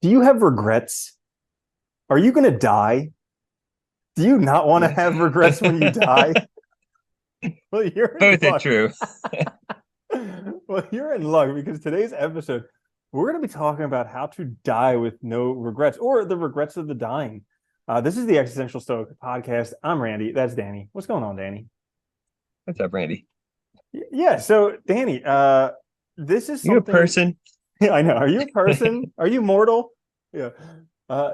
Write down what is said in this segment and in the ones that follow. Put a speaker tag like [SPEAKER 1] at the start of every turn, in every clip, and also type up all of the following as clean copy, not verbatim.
[SPEAKER 1] Do you have regrets? Are you going to die? Do you not want to
[SPEAKER 2] Yes.
[SPEAKER 1] have regrets when you die? Well, you're in
[SPEAKER 2] Both are
[SPEAKER 1] luck.
[SPEAKER 2] true.
[SPEAKER 1] Well, you're in luck because today's episode, we're going to be talking about how to die with no regrets or the regrets of the dying. This is the Existential Stoic podcast. I'm Randy. That's Danny. What's going on, Danny?
[SPEAKER 2] What's up, Randy?
[SPEAKER 1] Yeah. So, Danny, this is
[SPEAKER 2] You a
[SPEAKER 1] something.
[SPEAKER 2] person?
[SPEAKER 1] I know. Are you a person? Are you mortal? Yeah.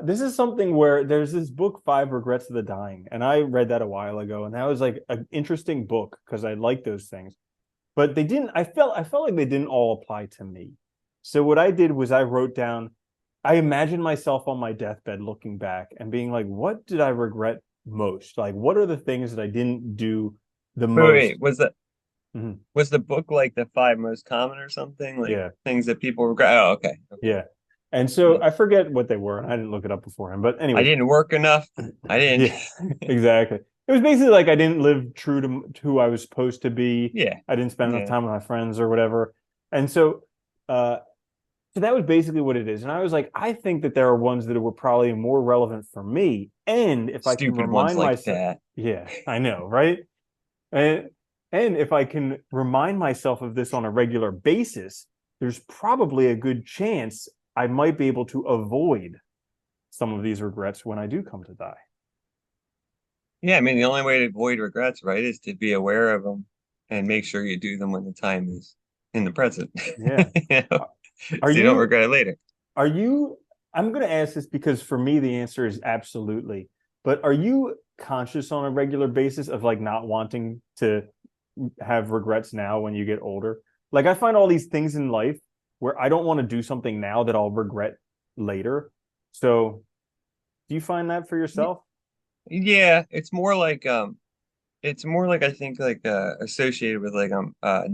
[SPEAKER 1] This is something where there's this book, Five Regrets of the Dying, and I read that a while ago, and that was like an interesting book because I like those things. But they didn't. I felt like they didn't all apply to me. So what I did was I wrote down. I imagined myself on my deathbed, looking back and being like, "What did I regret most? Like, what are the things that I didn't do the
[SPEAKER 2] Wait,
[SPEAKER 1] most?"
[SPEAKER 2] wait,
[SPEAKER 1] Mhm.
[SPEAKER 2] was the book like the five most common or something? Like
[SPEAKER 1] Yeah.
[SPEAKER 2] things that people regret? Oh, okay. Okay.
[SPEAKER 1] Yeah. And so
[SPEAKER 2] Hmm.
[SPEAKER 1] I forget what they were, and I didn't look it up beforehand. But
[SPEAKER 2] I
[SPEAKER 1] anyways,
[SPEAKER 2] didn't work enough. I didn't.
[SPEAKER 1] yeah, exactly. It was basically like I didn't live true to who I was supposed to be.
[SPEAKER 2] Yeah.
[SPEAKER 1] I didn't spend enough
[SPEAKER 2] Yeah.
[SPEAKER 1] time with my friends or whatever. And uh, so that was basically what it is. And I was like, I think that there are ones that were probably more relevant for me. And if I can
[SPEAKER 2] Stupid ones
[SPEAKER 1] remind
[SPEAKER 2] like
[SPEAKER 1] myself,
[SPEAKER 2] that.
[SPEAKER 1] yeah, I know, right? And and if I can remind myself of this on a regular basis, there's probably a good chance I might be able to avoid some of these regrets when I do come to die.
[SPEAKER 2] Yeah, I mean, the only way to avoid regrets, right, is to be aware of them and make sure you do them when the time is in the present.
[SPEAKER 1] Yeah.
[SPEAKER 2] You know,
[SPEAKER 1] Are
[SPEAKER 2] so you don't
[SPEAKER 1] you
[SPEAKER 2] regret it later.
[SPEAKER 1] are you I'm going to ask this because for me the answer is absolutely. But are you conscious on a regular basis of like not wanting to have regrets now when you get older? Like I find all these things in life where I don't want to do something now that I'll regret later. So, do you find that for yourself?
[SPEAKER 2] Yeah, it's more like I think like associated with like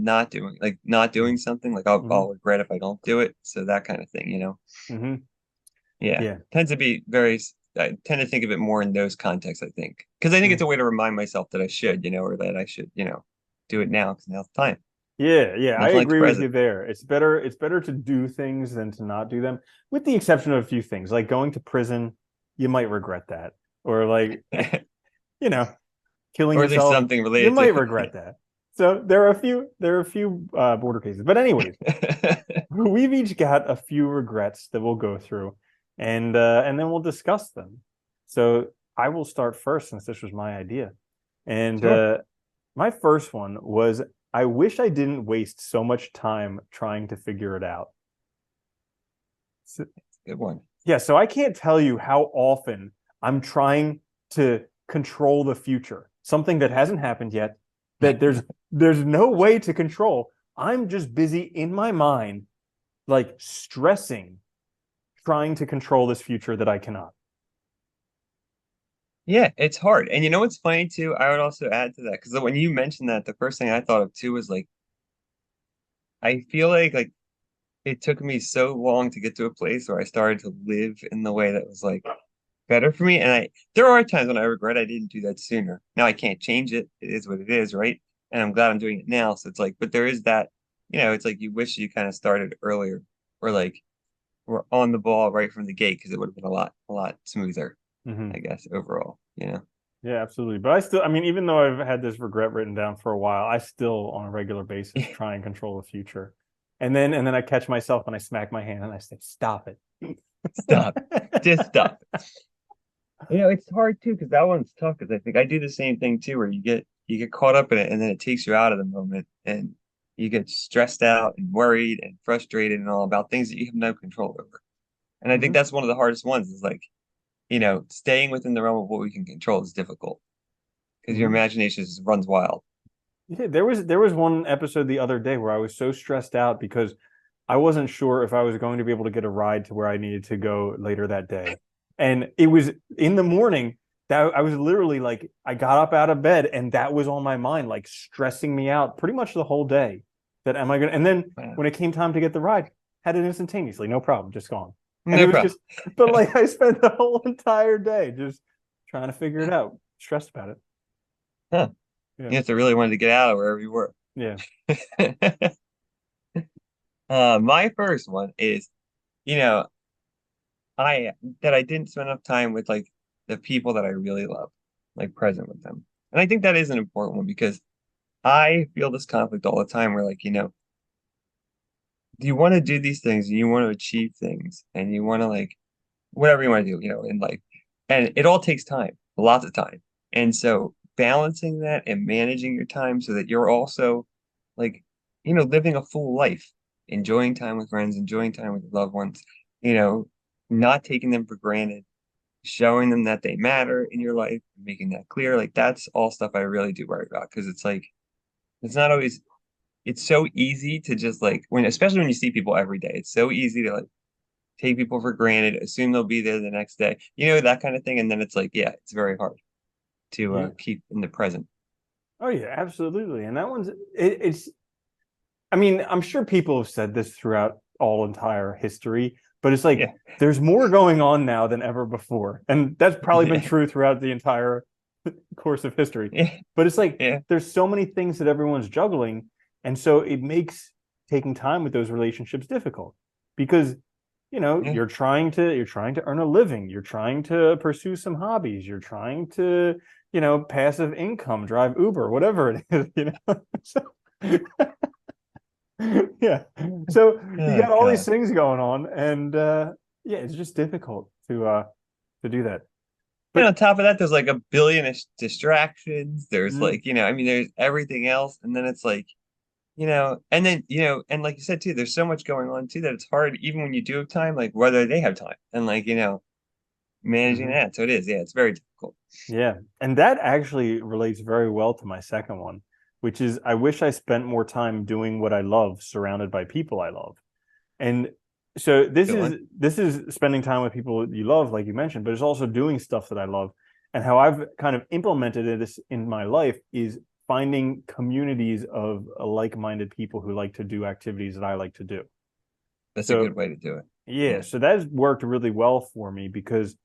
[SPEAKER 2] not doing something like
[SPEAKER 1] Mm-hmm.
[SPEAKER 2] I'll regret if I don't do it. So that kind of thing, you know.
[SPEAKER 1] Mm-hmm.
[SPEAKER 2] Yeah.
[SPEAKER 1] Yeah.
[SPEAKER 2] Tends to be very I tend to think of it more in those contexts, I think. Because I think it's a
[SPEAKER 1] Mm.
[SPEAKER 2] way to remind myself that I should, you know, or that I should, you know, do it now because now's the time.
[SPEAKER 1] Yeah, yeah, I
[SPEAKER 2] Nothing like the
[SPEAKER 1] agree with you
[SPEAKER 2] present.
[SPEAKER 1] there. It's better to do things than to not do them, with the exception of a few things. Like going to prison, you might regret that. Or like, you know, killing
[SPEAKER 2] Or at least
[SPEAKER 1] yourself,
[SPEAKER 2] something
[SPEAKER 1] you
[SPEAKER 2] related
[SPEAKER 1] might
[SPEAKER 2] to
[SPEAKER 1] regret that. So there are a few border cases. But anyways,
[SPEAKER 2] it.
[SPEAKER 1] we've each got a few regrets that we'll go through and then we'll discuss them. So I will start first since this was my idea. And
[SPEAKER 2] Sure.
[SPEAKER 1] my first one was I wish I didn't waste so much time trying to figure it out. So,
[SPEAKER 2] Good one.
[SPEAKER 1] yeah, so I can't tell you how often I'm trying to control the future, something that hasn't happened yet, that there's no way to control. I'm just busy in my mind, like stressing, trying to control this future that I cannot.
[SPEAKER 2] Yeah, it's hard. And you know what's funny too? I would also add to that because when you mentioned that, the first thing I thought of too was like I feel like it took me so long to get to a place where I started to live in the way that was like better for me. And I there are times when I regret I didn't do that sooner. Now I can't change it. It is what it is, right? And I'm glad I'm doing it now. So it's like, but there is that, you know, it's like you wish you kind of started earlier or like we're on the ball right from the gate because it would have been a lot smoother,
[SPEAKER 1] Mm-hmm.
[SPEAKER 2] I guess, overall, you know.
[SPEAKER 1] Yeah, absolutely. But I mean, even though I've had this regret written down for a while, I still, on a regular basis, try and control the future. And then I catch myself and I smack my hand and I say, "Stop it."
[SPEAKER 2] Stop. Just stop. You know, it's hard too because that one's tough because I think I do the same thing too, where you get caught up in it and then it takes you out of the moment and you get stressed out and worried and frustrated and all about things that you have no control over. And I think
[SPEAKER 1] Mhm.
[SPEAKER 2] that's one of the hardest ones is like, you know, staying within the realm of what we can control is difficult because your
[SPEAKER 1] Mhm.
[SPEAKER 2] imagination just runs wild.
[SPEAKER 1] Yeah, there was one episode the other day where I was so stressed out because I wasn't sure if I was going to be able to get a ride to where I needed to go later that day. And it was in the morning that I was literally like, I got up out of bed and that was on my mind, like stressing me out pretty much the whole day. That am I gonna, and then when it came time to get the ride, had it instantaneously, no problem, just gone. And it
[SPEAKER 2] No
[SPEAKER 1] was
[SPEAKER 2] problem.
[SPEAKER 1] just, but like I spent the whole entire day just trying to figure it out, stressed about it.
[SPEAKER 2] Huh.
[SPEAKER 1] Yeah.
[SPEAKER 2] You have to really wanted to get out of wherever you were.
[SPEAKER 1] Yeah.
[SPEAKER 2] My first one is, you know, I that I didn't spend enough time with like the people that I really love, like present with them. And I think that is an important one because I feel this conflict all the time where like, do you want to do these things and you want to achieve things and you want to like whatever you want to do, in life. And it all takes time, lots of time. And so balancing that and managing your time so that you're also like, living a full life, enjoying time with friends, enjoying time with loved ones, you know, not taking them for granted, showing them that they matter in your life, making that clear. Like that's all stuff I really do worry about because it's like, it's not always, it's so easy to just like especially when you see people every day, it's so easy to like take people for granted, assume they'll be there the next day, that kind of thing. And then it's like, yeah, it's very hard to
[SPEAKER 1] Yeah.
[SPEAKER 2] keep in the present.
[SPEAKER 1] Oh yeah, absolutely. And that it's I mean, I'm sure people have said this throughout all entire history, but it's like
[SPEAKER 2] Yeah.
[SPEAKER 1] there's more going on now than ever before. And that's probably been
[SPEAKER 2] Yeah.
[SPEAKER 1] true throughout the entire course of history.
[SPEAKER 2] Yeah.
[SPEAKER 1] But it's like
[SPEAKER 2] Yeah.
[SPEAKER 1] there's so many things that everyone's juggling. And so it makes taking time with those relationships difficult because
[SPEAKER 2] Yeah.
[SPEAKER 1] you're trying to earn a living, you're trying to pursue some hobbies, you're trying to, passive income, drive Uber, whatever it is. So yeah. So you
[SPEAKER 2] Oh
[SPEAKER 1] got all these
[SPEAKER 2] God.
[SPEAKER 1] things going on, and yeah, it's just difficult to do that.
[SPEAKER 2] And
[SPEAKER 1] But
[SPEAKER 2] on top of that, there's like a billion distractions. There's
[SPEAKER 1] mm,
[SPEAKER 2] like, I mean, there's everything else. And then it's like, and then, and like you said too, there's so much going on too that it's hard, even when you do have time, like whether they have time and like, managing
[SPEAKER 1] mhm.
[SPEAKER 2] that. So it is, yeah, it's very difficult.
[SPEAKER 1] Yeah, and that actually relates very well to my second one, which is I wish I spent more time doing what I love, surrounded by people I love. And so this
[SPEAKER 2] Good
[SPEAKER 1] is
[SPEAKER 2] one.
[SPEAKER 1] this is spending time with people you love, like you mentioned, but it's also doing stuff that I love. And how I've kind of implemented this in my life is finding communities of like-minded people who like to do activities that I like to do.
[SPEAKER 2] That's a
[SPEAKER 1] So
[SPEAKER 2] good way to do it.
[SPEAKER 1] yeah,
[SPEAKER 2] Yeah.
[SPEAKER 1] so that's worked really well for me because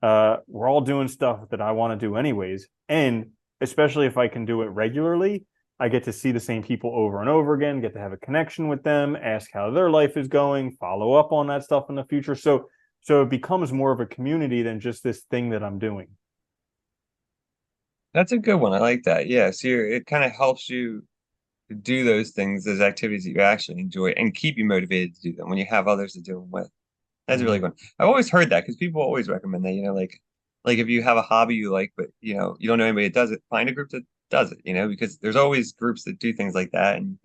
[SPEAKER 1] we're all doing stuff that I want to do anyways. And especially if I can do it regularly, I get to see the same people over and over again, get to have a connection with them, ask how their life is going, follow up on that stuff in the future. So it becomes more of a community than just this thing that I'm doing.
[SPEAKER 2] That's a good one. I like that. Yeah. So it kind of helps you do those things, those activities that you actually enjoy and keep you motivated to do them when you have others to do them with. That's a really
[SPEAKER 1] Mm-hmm.
[SPEAKER 2] good one. I've always heard that because people always recommend that, like if you have a hobby you like, but you don't know anybody that does it, find a group that does it, because there's always groups that do things like that. And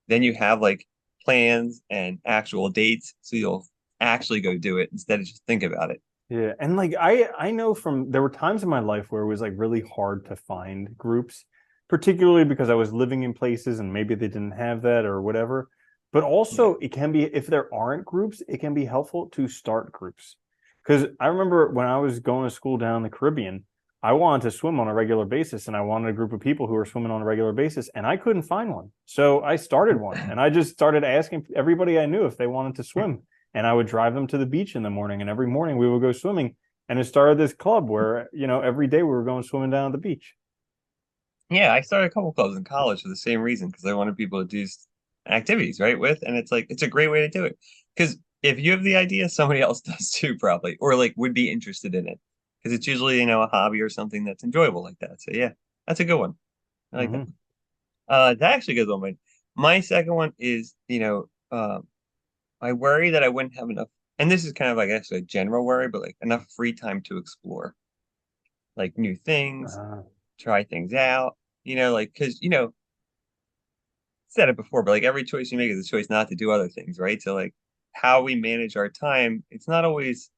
[SPEAKER 2] then you have like plans and actual dates. So you'll actually go do it instead of just think about it.
[SPEAKER 1] Yeah, and like I know from there were times in my life where it was like really hard to find groups, particularly because I was living in places and maybe they didn't have that or whatever. But
[SPEAKER 2] Yeah.
[SPEAKER 1] also it can be if there aren't groups, it can be helpful to start groups. Because I remember when I was going to school down in the Caribbean, I wanted to swim on a regular basis and I wanted a group of people who were swimming on a regular basis and I couldn't find one. So I started one and I just started asking everybody I knew if they wanted to swim and I would drive them to the beach in the morning. And every morning we would go swimming. And it started this club where, every day we were going swimming down at the beach.
[SPEAKER 2] Yeah, I started a couple clubs in college for the same reason because I wanted people to do activities, right, with, and it's like it's a great way to do it. Because if you have the idea, somebody else does too, probably, or like would be interested in it. Because it's usually, a hobby or something that's enjoyable like that. So yeah, that's a good one. I like that
[SPEAKER 1] Mm-hmm.
[SPEAKER 2] one. That actually goes on my second one is, I worry that I wouldn't have enough, and this is kind of, I guess, a general worry, but like enough free time to explore like new things, try things out, like because said it before, but like every choice you make is a choice not to do other things, right? So like how we manage our time, it's not always,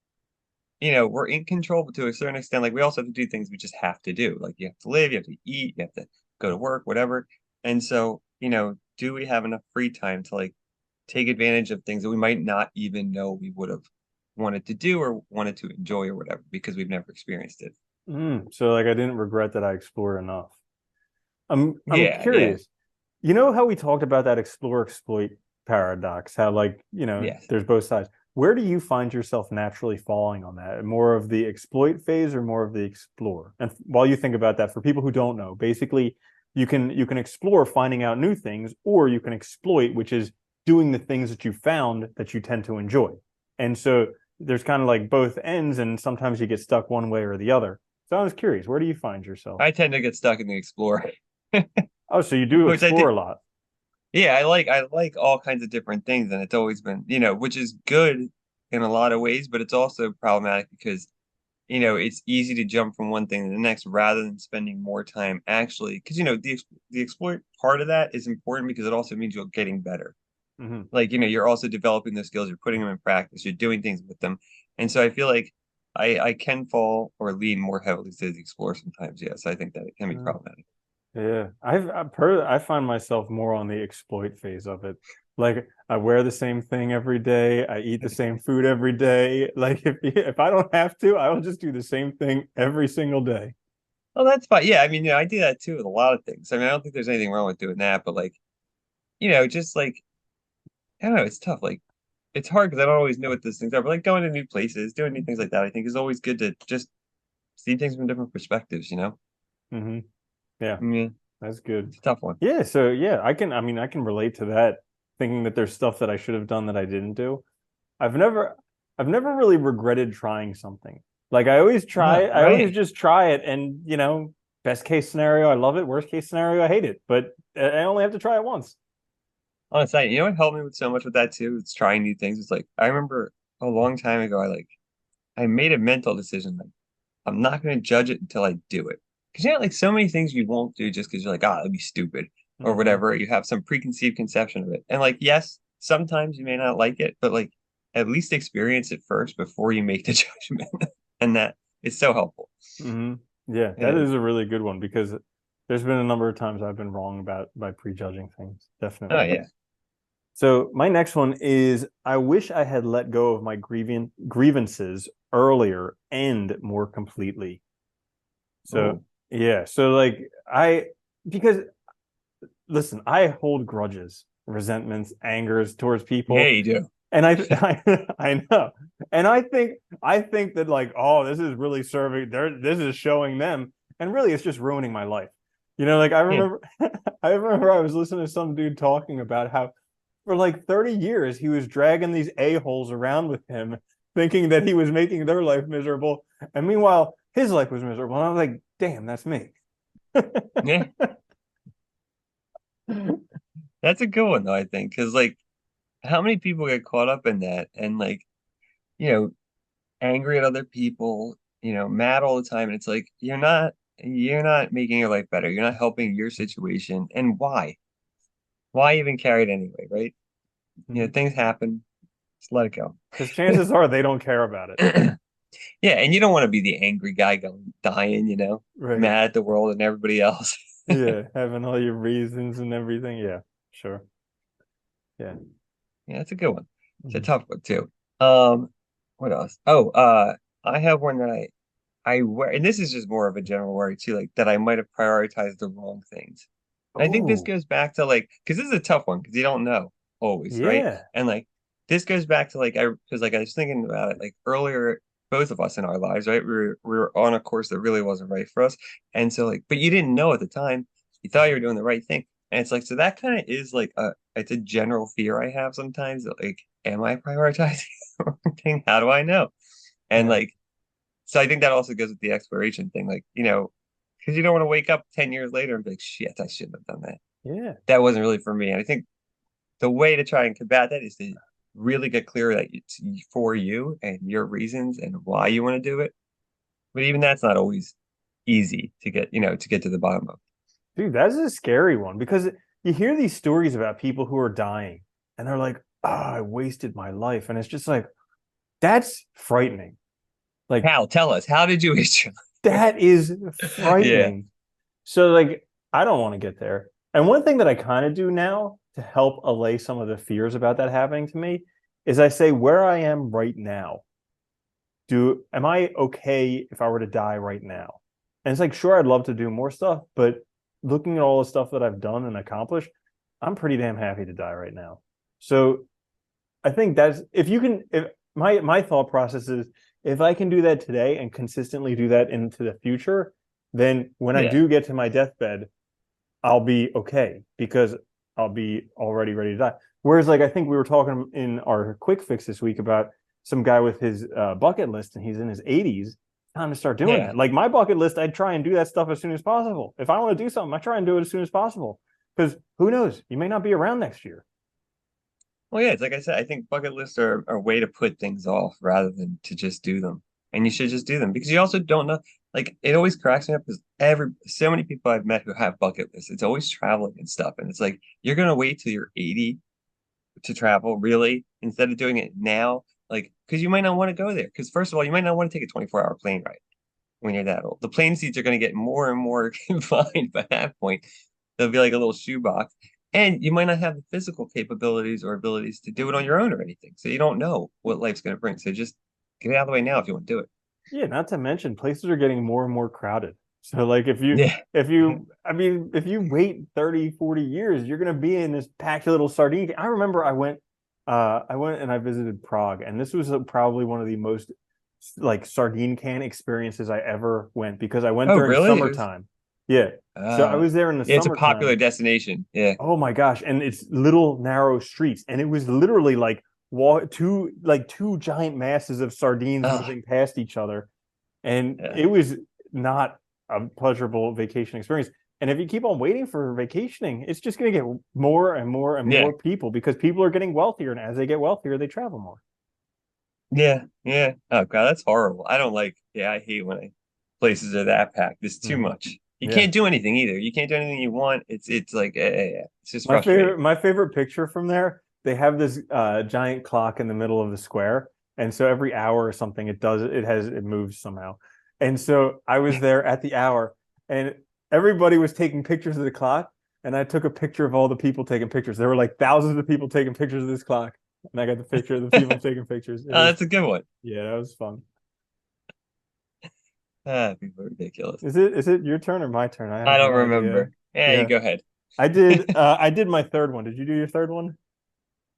[SPEAKER 2] we're in control, but to a certain extent, like we also have to do things we just have to do. Like you have to live, you have to eat, you have to go to work, whatever. And so, do we have enough free time to like take advantage of things that we might not even know we would have wanted to do or wanted to enjoy or whatever because we've never experienced it.
[SPEAKER 1] So like I didn't regret that I explored enough. I'm
[SPEAKER 2] Yeah, yeah,
[SPEAKER 1] curious. You know how we talked about that explore exploit paradox, how like,
[SPEAKER 2] yes.
[SPEAKER 1] there's both sides. Where do you find yourself naturally falling on that? More of the exploit phase or more of the explore? And while you think about that, for people who don't know, basically you can explore finding out new things, or you can exploit, which is doing the things that you found that you tend to enjoy. And so there's kind of like both ends, and sometimes you get stuck one way or the other. So I was curious, where do you find yourself?
[SPEAKER 2] I tend to get stuck in the explore,
[SPEAKER 1] Oh, so you do
[SPEAKER 2] which I
[SPEAKER 1] explore
[SPEAKER 2] think,
[SPEAKER 1] a lot.
[SPEAKER 2] yeah, I like all kinds of different things, and it's always been, which is good in a lot of ways, but it's also problematic because it's easy to jump from one thing to the next rather than spending more time actually, because the exploit part of that is important because it also means you're getting better.
[SPEAKER 1] Hmm.
[SPEAKER 2] Like, you're also developing the skills, you're putting them in practice, you're doing things with them. And so I feel like I can fall or lean more heavily to the explore sometimes. Yes, I think that it can be problematic.
[SPEAKER 1] Yeah, I find myself more on the exploit phase of it. Like I wear the same thing every day. I eat the same food every day. Like if I don't have to, I will just do the same thing every single day.
[SPEAKER 2] Well, that's fine. Yeah, I mean, I do that too with a lot of things. I mean, I don't think there's anything wrong with doing that, but like, just like I don't know, it's tough. Like, it's hard because I don't always know what those things are. But like going to new places, doing new things like that, I think is always good to just see things from different perspectives.
[SPEAKER 1] Hmm. Yeah,
[SPEAKER 2] Yeah,
[SPEAKER 1] that's good.
[SPEAKER 2] it's a tough one.
[SPEAKER 1] Yeah, so yeah, I can relate to that, thinking that there's stuff that I should have done that I didn't do. I've never I've never really regretted trying something. Like
[SPEAKER 2] No,
[SPEAKER 1] I always
[SPEAKER 2] right.
[SPEAKER 1] just try it and, best case scenario, I love it. Worst case scenario, I hate it. But I only have to try it once.
[SPEAKER 2] On a side, what helped me with so much with that too? It's trying new things. It's like I remember a long time ago, I made a mental decision like I'm not going to judge it until I do it. Because like so many things you won't do just because you're like, that'd be stupid or
[SPEAKER 1] Hmm.
[SPEAKER 2] whatever. You have some preconceived conception of it. And like, yes, sometimes you may not like it, but like at least experience it first before you make the judgment. And that is so helpful.
[SPEAKER 1] Hmm. Yeah,
[SPEAKER 2] It
[SPEAKER 1] that
[SPEAKER 2] is.
[SPEAKER 1] is a really good one because there's been a number of times I've been wrong about by prejudging things.
[SPEAKER 2] Oh
[SPEAKER 1] Definitely.
[SPEAKER 2] yeah.
[SPEAKER 1] So my next one is I wish I had let go of my grievances earlier and more completely. So
[SPEAKER 2] Oh,
[SPEAKER 1] yeah, so like I because listen, I hold grudges, resentments, angers towards
[SPEAKER 2] yeah,
[SPEAKER 1] people,
[SPEAKER 2] you do.
[SPEAKER 1] and I know, and I think that like, oh, this is really serving. This is showing them, and really, it's just ruining my life. Like I
[SPEAKER 2] Yeah.
[SPEAKER 1] remember, I remember I was listening to some dude talking about how for like 30 years he was dragging these a-holes around with him, thinking that he was making their life miserable, and meanwhile his life was miserable. And I was like, damn, that's me.
[SPEAKER 2] Yeah. That's a good one though, I think. Because like how many people get caught up in that and like, you know, angry at other people, mad all the time. And it's like you're not making your life better. You're not helping your situation. And why? Why even carry it anyway, right? Things happen. Just let it go.
[SPEAKER 1] Because chances are they don't care about it.
[SPEAKER 2] Yeah, and you don't want to be the angry guy going dying,
[SPEAKER 1] Right.
[SPEAKER 2] mad at the world and everybody else.
[SPEAKER 1] Yeah, having all your reasons and everything. Yeah, sure. Yeah.
[SPEAKER 2] Yeah, that's a good one. It's a
[SPEAKER 1] Mhm.
[SPEAKER 2] tough one too. Um, what else? Oh, I have one that I wear, and this is just more of a general worry too, like that I might have prioritized the wrong things. And I think this
[SPEAKER 1] Oh,
[SPEAKER 2] goes back to like, because this is a tough one because you don't know always, right?
[SPEAKER 1] yeah.
[SPEAKER 2] And like this goes back to like because like I was thinking about it like earlier, both of us in our lives, right? We were on a course that really wasn't right for us, and so like, but you didn't know at the time. You thought you were doing the right thing, and it's like so that kind of is like it's a general fear I have sometimes that like, am I prioritizing the wrong thing? How do I know? And
[SPEAKER 1] Yeah.
[SPEAKER 2] like so I think that also goes with the exploration thing, like, because you don't want to wake up 10 years later and be like, shit, I shouldn't have done that.
[SPEAKER 1] Yeah.
[SPEAKER 2] That wasn't really for me. And I think the way to try and combat that is to really get clear that it's for you and your reasons and why you want to do it. But even that's not always easy to get to the bottom of.
[SPEAKER 1] Dude, that's a scary one because you hear these stories about people who are dying and they're like, oh, I wasted my life. And it's just like, that's frightening. Like,
[SPEAKER 2] Hal, tell us, how did you waste your
[SPEAKER 1] that is
[SPEAKER 2] life? Yeah.
[SPEAKER 1] frightening. So, like, I don't want to get there. And one thing that I kind of do now to help allay some of the fears about that happening to me is I say, where I am right now, am I okay if I were to die right now? And it's like, sure, I'd love to do more stuff, but looking at all the stuff that I've done and accomplished, I'm pretty damn happy to die right now. So I think that's if you can if my thought process is if I can do that today and consistently do that into the future, then when I
[SPEAKER 2] Yeah.
[SPEAKER 1] do get to my deathbed, I'll be okay because I'll be already ready to die. Whereas, like, I think we were talking in our quick fix this week about some guy with his bucket list and he's in his 80s. Time to start doing
[SPEAKER 2] Yeah.
[SPEAKER 1] that. Like my bucket list, I'd try and do that stuff as soon as possible. If I want to do something, I try and do it as soon as possible. Because who knows? You may not be around next year.
[SPEAKER 2] Well, yeah, it's like I said, I think bucket lists are a way to put things off rather than to just do them. And you should just do them because you also don't know. Like it always cracks me up because so many people I've met who have bucket lists, it's always traveling and stuff. And it's like you're gonna wait till you're 80 to travel, really, instead of doing it now. Like, because you might not want to go there. Because first of all, you might not want to take a 24-hour plane ride when you're that old. The plane seats are going to get more and more confined by that point. They'll be like a little shoebox. And you might not have the physical capabilities or abilities to do it on your own or anything. So you don't know what life's going to bring. So just get it out of the way now if you want to do it.
[SPEAKER 1] Yeah, not to mention places are getting more and more crowded. So like
[SPEAKER 2] Yeah.
[SPEAKER 1] if you wait 30, 40 years, you're gonna be in this packed little sardine. I remember I went and I visited Prague, and this was probably one of the most like sardine can experiences I ever went because I went
[SPEAKER 2] Oh,
[SPEAKER 1] during
[SPEAKER 2] really? It was,
[SPEAKER 1] summertime. Yeah. So I was there in the
[SPEAKER 2] yeah, it's a popular
[SPEAKER 1] summertime.
[SPEAKER 2] destination. Yeah.
[SPEAKER 1] Oh my gosh. And it's little narrow streets. And it was literally like two giant masses of sardines
[SPEAKER 2] Oh,
[SPEAKER 1] moving past each other. And
[SPEAKER 2] yeah.
[SPEAKER 1] it was not a pleasurable vacation experience. And if you keep on waiting for vacationing, it's just going to get more and more and
[SPEAKER 2] Yeah.
[SPEAKER 1] more people because people are getting wealthier. And as they get wealthier, they travel more.
[SPEAKER 2] Yeah. Yeah. Oh, God, that's horrible. I don't like, yeah, I hate when places are that packed. It's too
[SPEAKER 1] Hmm.
[SPEAKER 2] much. You
[SPEAKER 1] Yeah.
[SPEAKER 2] can't do anything either. You can't do anything you want. It's like, it's just frustrating.
[SPEAKER 1] My favorite picture from there, they have this giant clock in the middle of the square. And so every hour or something, it moves somehow. And so I was there at the hour and everybody was taking pictures of the clock. And I took a picture of all the people taking pictures. There were like thousands of people taking pictures of this clock. And I got the picture of the people taking pictures. It
[SPEAKER 2] Oh,
[SPEAKER 1] was,
[SPEAKER 2] that's a good one.
[SPEAKER 1] yeah, that was fun.
[SPEAKER 2] People are ridiculous.
[SPEAKER 1] Is it your turn or my turn? I
[SPEAKER 2] I
[SPEAKER 1] have
[SPEAKER 2] don't
[SPEAKER 1] no idea.
[SPEAKER 2] remember. Yeah, you
[SPEAKER 1] Yeah.
[SPEAKER 2] go ahead.
[SPEAKER 1] I did my third one. Did you do your third one?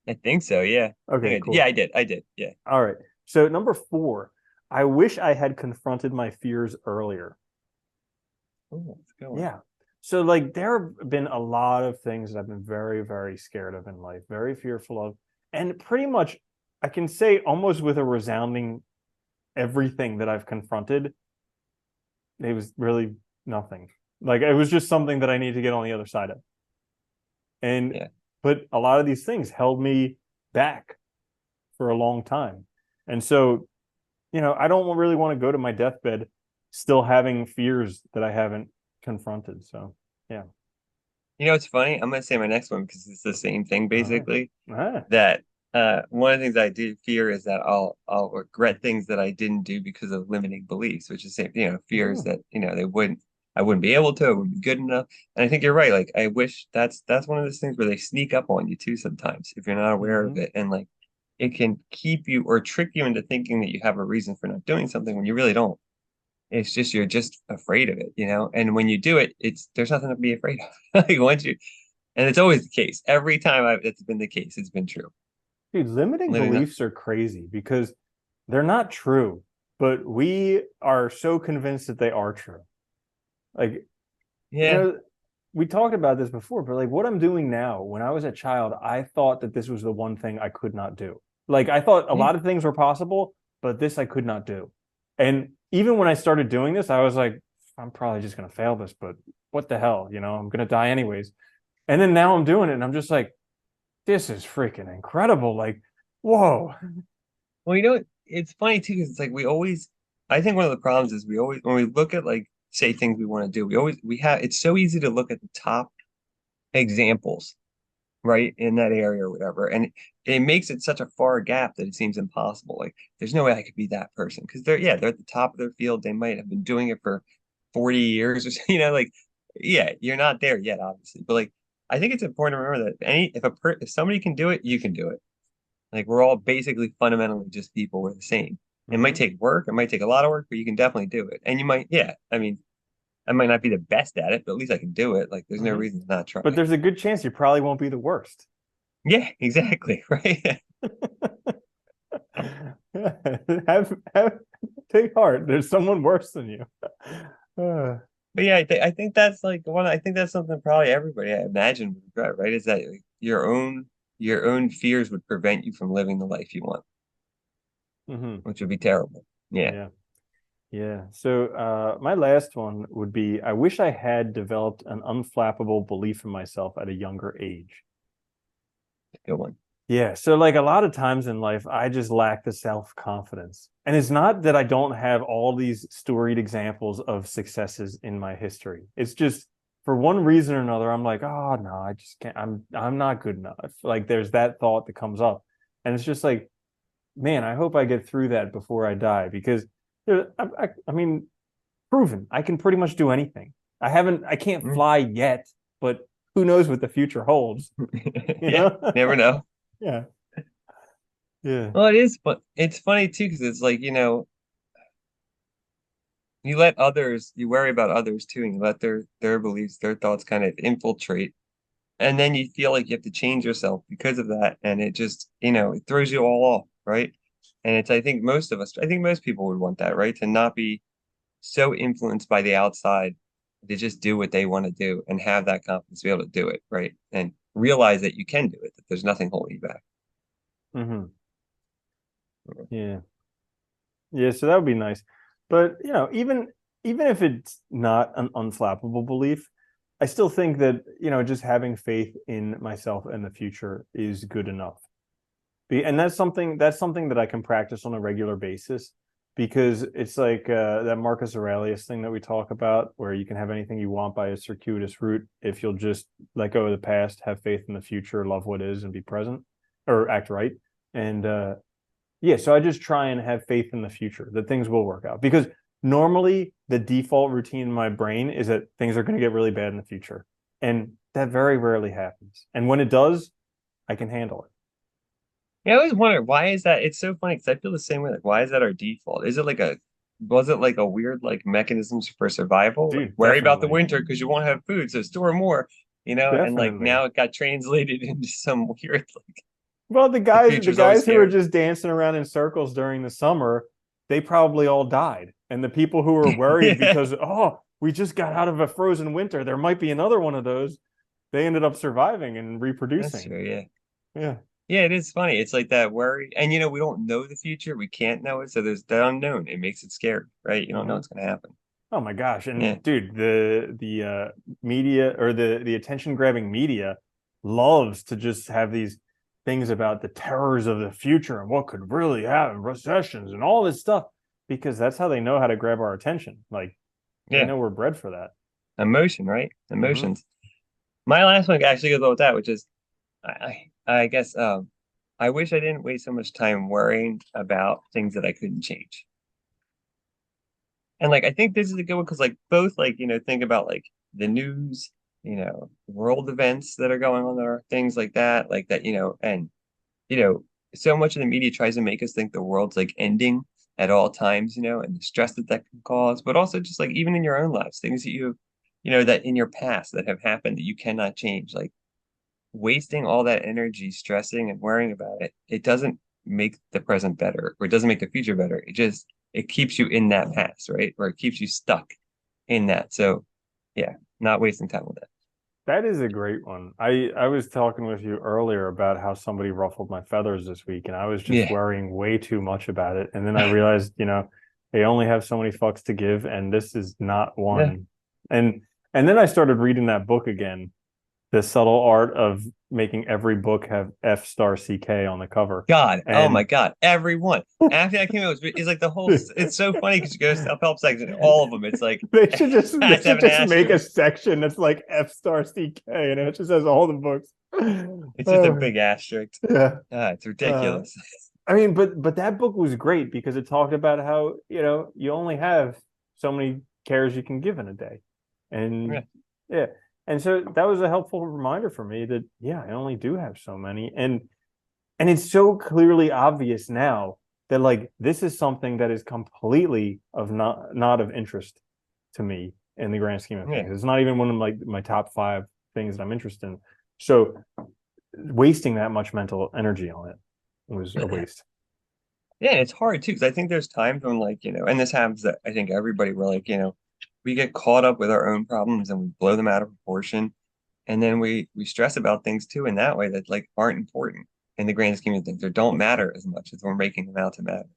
[SPEAKER 2] I think so. Yeah. I think
[SPEAKER 1] Okay,
[SPEAKER 2] I did. Yeah,
[SPEAKER 1] cool.
[SPEAKER 2] I did. I did. Yeah.
[SPEAKER 1] All right. So number four, I wish I had confronted my fears earlier.
[SPEAKER 2] Oh, that's a good one.
[SPEAKER 1] Yeah. So like there have been a lot of things that I've been very, very scared of in life, very fearful of. And pretty much I can say almost with a resounding everything that I've confronted, it was really nothing. Like it was just something that I need to get on the other side of. And
[SPEAKER 2] Yeah.
[SPEAKER 1] but a lot of these things held me back for a long time. And so, I don't really want to go to my deathbed still having fears that I haven't confronted. So, yeah.
[SPEAKER 2] You know, it's funny. I'm gonna say my next one because it's the same thing
[SPEAKER 1] All right.
[SPEAKER 2] basically.
[SPEAKER 1] Ah.
[SPEAKER 2] That one of the things I do fear is that I'll regret things that I didn't do because of limiting beliefs, which is same, fears
[SPEAKER 1] Mm.
[SPEAKER 2] that, I wouldn't be able to, I wouldn't be good enough. And I think you're right. Like I wish that's one of those things where they sneak up on you too sometimes if you're not aware of
[SPEAKER 1] Mm-hmm.
[SPEAKER 2] it. And like it can keep you or trick you into thinking that you have a reason for not doing something when you really don't. It's just you're just afraid of it. And when you do it, there's nothing to be afraid of. Like once you and it's always the case. Every time it's been the case, it's been true.
[SPEAKER 1] Dude, limiting
[SPEAKER 2] Living that.
[SPEAKER 1] beliefs are crazy because they're not true, but we are so convinced that they are true. Like, you
[SPEAKER 2] Yeah.
[SPEAKER 1] know, we talked about this before, but like what I'm doing now, when I was a child, I thought that this was the one thing I could not do. Like I thought a
[SPEAKER 2] Yeah.
[SPEAKER 1] lot of things were possible, but this I could not do. And even when I started doing this, I was like, I'm probably just gonna fail this, but what the hell, I'm gonna die anyways. And then now I'm doing it, and I'm just like, this is freaking incredible. Like, whoa.
[SPEAKER 2] Well, it's funny too, because it's like I think one of the problems is we always, when we look at like, say things we want to do, it's so easy to look at the top examples, right, in that area or whatever. And it makes it such a far gap that it seems impossible. Like, there's no way I could be that person because they're at the top of their field. They might have been doing it for 40 years or so, like, yeah, you're not there yet, obviously. But like, I think it's important to remember that if somebody can do it, you can do it. Like we're all basically fundamentally just people. We're the same. It might
[SPEAKER 1] Mm-hmm.
[SPEAKER 2] take work. It might take a lot of work, but you can definitely do it. And you might, yeah. I mean, I might not be the best at it, but at least I can do it. Like there's no
[SPEAKER 1] Mm-hmm.
[SPEAKER 2] reason to not
[SPEAKER 1] But
[SPEAKER 2] try.
[SPEAKER 1] there's a good chance you probably won't be the worst.
[SPEAKER 2] Yeah, exactly. Right.
[SPEAKER 1] have take heart. There's someone worse than you. Uh,
[SPEAKER 2] But yeah, I think that's like I think that's something probably everybody I imagine would regret, right? Is that like, your own fears would prevent you from living the life you want.
[SPEAKER 1] Hmm.
[SPEAKER 2] which would be terrible. Yeah,
[SPEAKER 1] Yeah. Yeah. So my last one would be I wish I had developed an unflappable belief in myself at a younger age.
[SPEAKER 2] good one.
[SPEAKER 1] Yeah. So like a lot of times in life, I just lack the self-confidence. And it's not that I don't have all these storied examples of successes in my history. It's just for one reason or another, I'm like, oh no, I just can't. I'm not good enough. Like there's that thought that comes up. And it's just like, man, I hope I get through that before I die because I mean, proven I can pretty much do anything. I can't
[SPEAKER 2] Mm.
[SPEAKER 1] fly yet, but who knows what the future holds, you
[SPEAKER 2] Yeah,
[SPEAKER 1] know?
[SPEAKER 2] never know.
[SPEAKER 1] Yeah. Yeah.
[SPEAKER 2] Well, it is, but it's funny too because it's like, you let others, you worry about others too, and you let their beliefs, their thoughts kind of infiltrate, and then you feel like you have to change yourself because of that, and it just, it throws you all off, right? And it's, I think most people would want that, right? To not be so influenced by the outside, to just do what they want to do and have that confidence to be able to do it, right? And realize that you can do it, that there's nothing holding you back.
[SPEAKER 1] Hmm. Yeah. Yeah. So that would be nice. But even if it's not an unflappable belief, I still think that, just having faith in myself and the future is good enough. And that's something that I can practice on a regular basis because it's like that Marcus Aurelius thing that we talk about, where you can have anything you want by a circuitous route if you'll just let go of the past, have faith in the future, love what is, and be present or act right. And yeah, so I just try and have faith in the future that things will work out because normally the default routine in my brain is that things are going to get really bad in the future, and that very rarely happens. And when it does, I can handle it.
[SPEAKER 2] Yeah, I always wonder why is that? It's so funny because I feel the same way. Like, why is that our default? Was it like a weird like mechanisms for survival? Like,
[SPEAKER 1] Dude,
[SPEAKER 2] worry about the
[SPEAKER 1] definitely.
[SPEAKER 2] winter because you won't have food, so store more, and like
[SPEAKER 1] Definitely.
[SPEAKER 2] now it got translated into some weird like
[SPEAKER 1] Well, the
[SPEAKER 2] the
[SPEAKER 1] guys, the
[SPEAKER 2] future's always
[SPEAKER 1] guys who were
[SPEAKER 2] scary.
[SPEAKER 1] just dancing around in circles during the summer, they probably all died. And the people who were worried
[SPEAKER 2] Yeah,
[SPEAKER 1] because, oh, we just got out of a frozen winter, there might be another one of those, they ended up surviving and
[SPEAKER 2] that's
[SPEAKER 1] reproducing.
[SPEAKER 2] true. Yeah.
[SPEAKER 1] Yeah.
[SPEAKER 2] Yeah, it is funny. It's like that worry. And we don't know the future. We can't know it. So there's the unknown. It makes it scary, right? You don't know
[SPEAKER 1] Hmm.
[SPEAKER 2] what's gonna happen.
[SPEAKER 1] Oh my gosh.
[SPEAKER 2] Yeah.
[SPEAKER 1] And dude, the media or the attention grabbing media loves to just have these things about the terrors of the future and what could really happen, recessions and all this stuff, because that's how they know how to grab our attention. Like they
[SPEAKER 2] Yeah.
[SPEAKER 1] know we're bred for that.
[SPEAKER 2] Emotion, right?
[SPEAKER 1] Hmm.
[SPEAKER 2] Emotions. My last one actually goes with that, which is I guess I wish I didn't waste so much time worrying about things that I couldn't change. And like I think this is a good one because like both like think about like the news, world events that are going on there, things like that, and you know so much of the media tries to make us think the world's like ending at all times, and the stress that that can cause, but also just like even in your own lives, things that that in your past that have happened that you cannot change, like wasting all that energy stressing and worrying about it, it doesn't make the present better or it doesn't make the future better. It keeps you in that past, right? Or it keeps you stuck in that. So yeah, not wasting time with that.
[SPEAKER 1] That is a great one. I was talking with you earlier about how somebody ruffled my feathers this week, and I was just
[SPEAKER 2] Yeah.
[SPEAKER 1] worrying way too much about it. And then I realized, they only have so many fucks to give, and this is not
[SPEAKER 2] Yeah.
[SPEAKER 1] one. And then I started reading that book again, The Subtle Art of Making Every Book Have F star CK on the cover.
[SPEAKER 2] God, oh my
[SPEAKER 1] And
[SPEAKER 2] God, everyone. After that came out, it's like the whole. It's so funny because you go to self-help section, all of them. It's like
[SPEAKER 1] they
[SPEAKER 2] it
[SPEAKER 1] should just they
[SPEAKER 2] has to have
[SPEAKER 1] should
[SPEAKER 2] an
[SPEAKER 1] just make a
[SPEAKER 2] asterisk.
[SPEAKER 1] section that's like F star CK, and it just has all the books.
[SPEAKER 2] It's just a
[SPEAKER 1] Oh,
[SPEAKER 2] big asterisk.
[SPEAKER 1] yeah.
[SPEAKER 2] It's
[SPEAKER 1] Uh,
[SPEAKER 2] ridiculous.
[SPEAKER 1] I mean, but that book was great because it talked about how, you only have so many cares you can give in a day.
[SPEAKER 2] Yeah,
[SPEAKER 1] And yeah. And so that was a helpful reminder for me that yeah, I only do have so many. And it's so clearly obvious now that like this is something that is completely of not of interest to me in the grand scheme of
[SPEAKER 2] yeah.
[SPEAKER 1] things. It's not even one of like my top five things that I'm interested in. So wasting that much mental energy on it was a waste.
[SPEAKER 2] Yeah, it's hard too because I think there's times when like and this happens that I think everybody we're like we get caught up with our own problems and we blow them out of proportion, and then we stress about things too in that way that like aren't important in the grand scheme of things or don't matter as much as we're making them out to matter.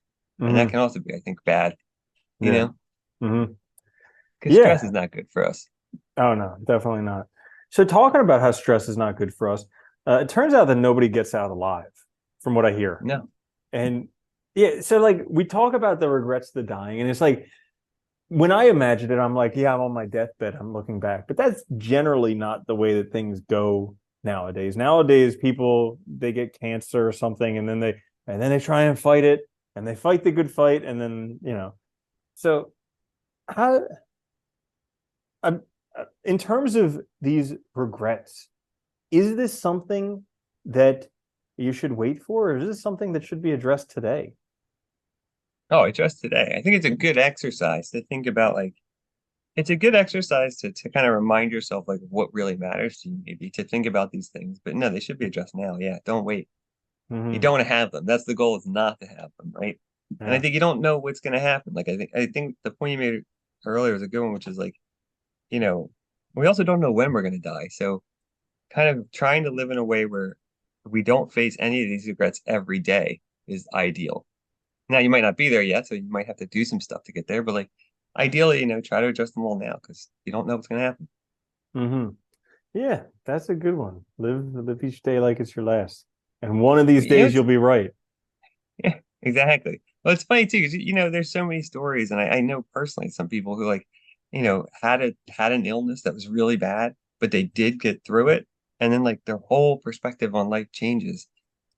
[SPEAKER 2] And that
[SPEAKER 1] Hmm.
[SPEAKER 2] can also be, I think, bad, you
[SPEAKER 1] Yeah.
[SPEAKER 2] know,
[SPEAKER 1] Hmm.
[SPEAKER 2] because stress
[SPEAKER 1] Yeah.
[SPEAKER 2] is not good for us.
[SPEAKER 1] Oh no, definitely not. So talking about how stress is not good for us, it turns out that nobody gets out alive, from what I hear.
[SPEAKER 2] No.
[SPEAKER 1] And yeah, so like we talk about the regrets of the dying, and it's like when I imagine it, I'm like, yeah, I'm on my deathbed, I'm looking back. But that's generally not the way that things go nowadays. Nowadays, people they get cancer or something, and then they try and fight it, and they fight the good fight, and then So how I'm in terms of these regrets, is this something that you should wait for, or is this something that should be addressed today?
[SPEAKER 2] Oh, just today. I think it's a good exercise to think about like it's a good exercise to kind of remind yourself like what really matters to you, maybe to think about these things. But no, they should be addressed now. Yeah, don't wait. You
[SPEAKER 1] Hmm.
[SPEAKER 2] don't want to have them. That's the goal is not to have them, right? And I
[SPEAKER 1] Yeah.
[SPEAKER 2] think you don't know what's going to happen. Like I think the point you made earlier was a good one, which is like, you know, we also don't know when we're going to die. So kind of trying to live in a way where we don't face any of these regrets every day is ideal. Now you might not be there yet, so you might have to do some stuff to get there, but like ideally, try to adjust them all now because you don't know what's going to happen.
[SPEAKER 1] Hmm. Yeah, that's a good one. Live each day like it's your last. And one of these
[SPEAKER 2] But,
[SPEAKER 1] days you'll be right.
[SPEAKER 2] yeah, exactly. Well, it's funny too, because there's so many stories, and I know personally some people who like, had an illness that was really bad, but they did get through it, and then like their whole perspective on life changes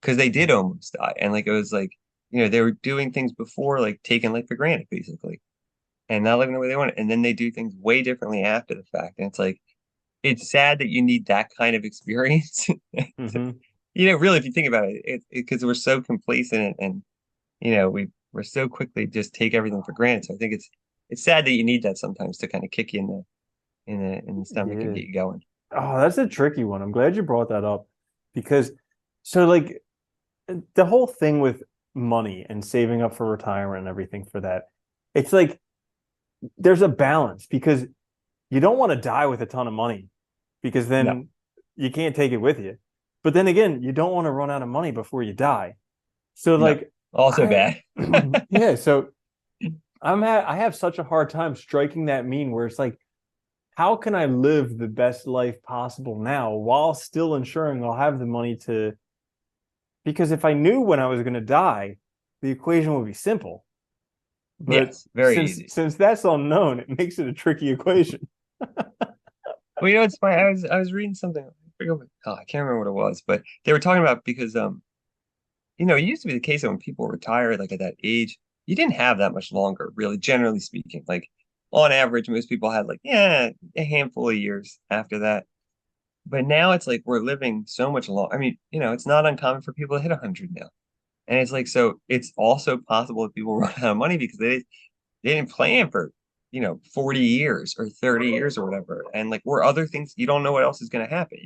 [SPEAKER 2] because they did almost die, and like it was like, they were doing things before like taking life for granted, basically, and not living the way they wanted, and then they do things way differently after the fact, and it's like it's sad that you need that kind of experience.
[SPEAKER 1] Hmm.
[SPEAKER 2] Really, if you think about it, because we're so complacent and we're so quickly just take everything for granted. So I think it's sad that you need that sometimes to kind of kick you in the stomach and
[SPEAKER 1] Yeah.
[SPEAKER 2] get you going.
[SPEAKER 1] Oh, that's a tricky one. I'm glad you brought that up because so like the whole thing with money and saving up for retirement and everything for that, it's like there's a balance because you don't want to die with a ton of money because
[SPEAKER 2] No,
[SPEAKER 1] then you can't take it with you. But then again, you don't want to run out of money before you die. So
[SPEAKER 2] no,
[SPEAKER 1] like
[SPEAKER 2] also
[SPEAKER 1] I
[SPEAKER 2] bad.
[SPEAKER 1] yeah, so I have such a hard time striking that mean where it's like how can I live the best life possible now while still ensuring I'll have the money to because if I knew when I was going to die, the equation would be simple. But
[SPEAKER 2] Yes, very
[SPEAKER 1] since
[SPEAKER 2] easy.
[SPEAKER 1] since that's unknown, it makes it a tricky equation.
[SPEAKER 2] Well, it's funny. I was reading something. I can't remember what it was, but they were talking about because it used to be the case that when people retired, like at that age, you didn't have that much longer, really, generally speaking. Like on average, most people had like, yeah, a handful of years after that. But now it's like we're living so much long. I mean, it's not uncommon for people to hit 100 now. And it's like, so it's also possible that people run out of money because they didn't plan for, 40 years or 30 years or whatever. And like, where other things, you don't know what else is going to happen.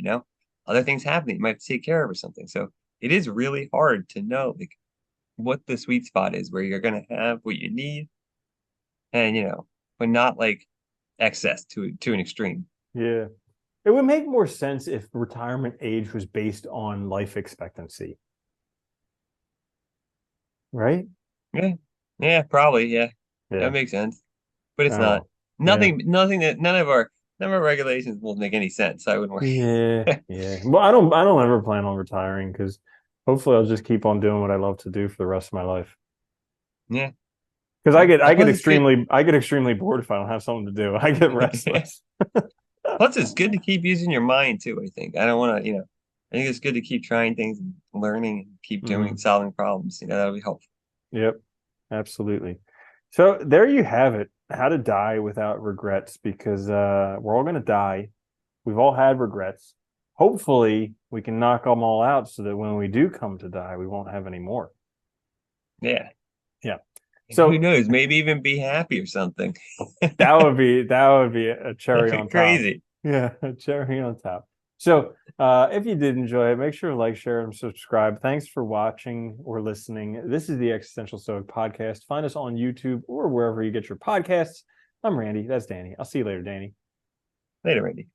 [SPEAKER 2] Other things happen that you might have to take care of or something. So it is really hard to know like what the sweet spot is where you're going to have what you need and, but not like excess to an extreme.
[SPEAKER 1] Yeah. It would make more sense if retirement age was based on life expectancy, right?
[SPEAKER 2] Yeah. Yeah, probably. Yeah. That
[SPEAKER 1] Yeah.
[SPEAKER 2] makes sense. But it's
[SPEAKER 1] Oh
[SPEAKER 2] not.
[SPEAKER 1] well. Yeah.
[SPEAKER 2] Nothing that none of our regulations will make any sense. So I wouldn't
[SPEAKER 1] Yeah.
[SPEAKER 2] worry.
[SPEAKER 1] Yeah. Well, I don't ever plan on retiring because hopefully I'll just keep on doing what I love to do for the rest of my life.
[SPEAKER 2] Yeah.
[SPEAKER 1] Because I
[SPEAKER 2] Yeah.
[SPEAKER 1] get
[SPEAKER 2] Well,
[SPEAKER 1] I get
[SPEAKER 2] plus it's good.
[SPEAKER 1] extremely bored if I don't have something to do. I get restless.
[SPEAKER 2] Plus it's good to keep using your mind too, I think. I don't want to, I think it's good to keep trying things and learning and keep doing
[SPEAKER 1] Hmm.
[SPEAKER 2] solving problems. That'll be helpful.
[SPEAKER 1] Yep. Absolutely. So there you have it. How to die without regrets because we're all going to die. We've all had regrets. Hopefully, we can knock them all out so that when we do come to die, we won't have any more.
[SPEAKER 2] Yeah.
[SPEAKER 1] Yeah.
[SPEAKER 2] And who
[SPEAKER 1] So
[SPEAKER 2] knows? Maybe even be happy or something.
[SPEAKER 1] that would be a cherry
[SPEAKER 2] That'd
[SPEAKER 1] on
[SPEAKER 2] be
[SPEAKER 1] top.
[SPEAKER 2] crazy.
[SPEAKER 1] Yeah, a cherry on top. So if you did enjoy it, make sure to like, share, and subscribe. Thanks for watching or listening. This is the Existential Stoic podcast. Find us on YouTube or wherever you get your podcasts. I'm Randy. That's Danny. I'll see you later, Danny.
[SPEAKER 2] Later, Randy.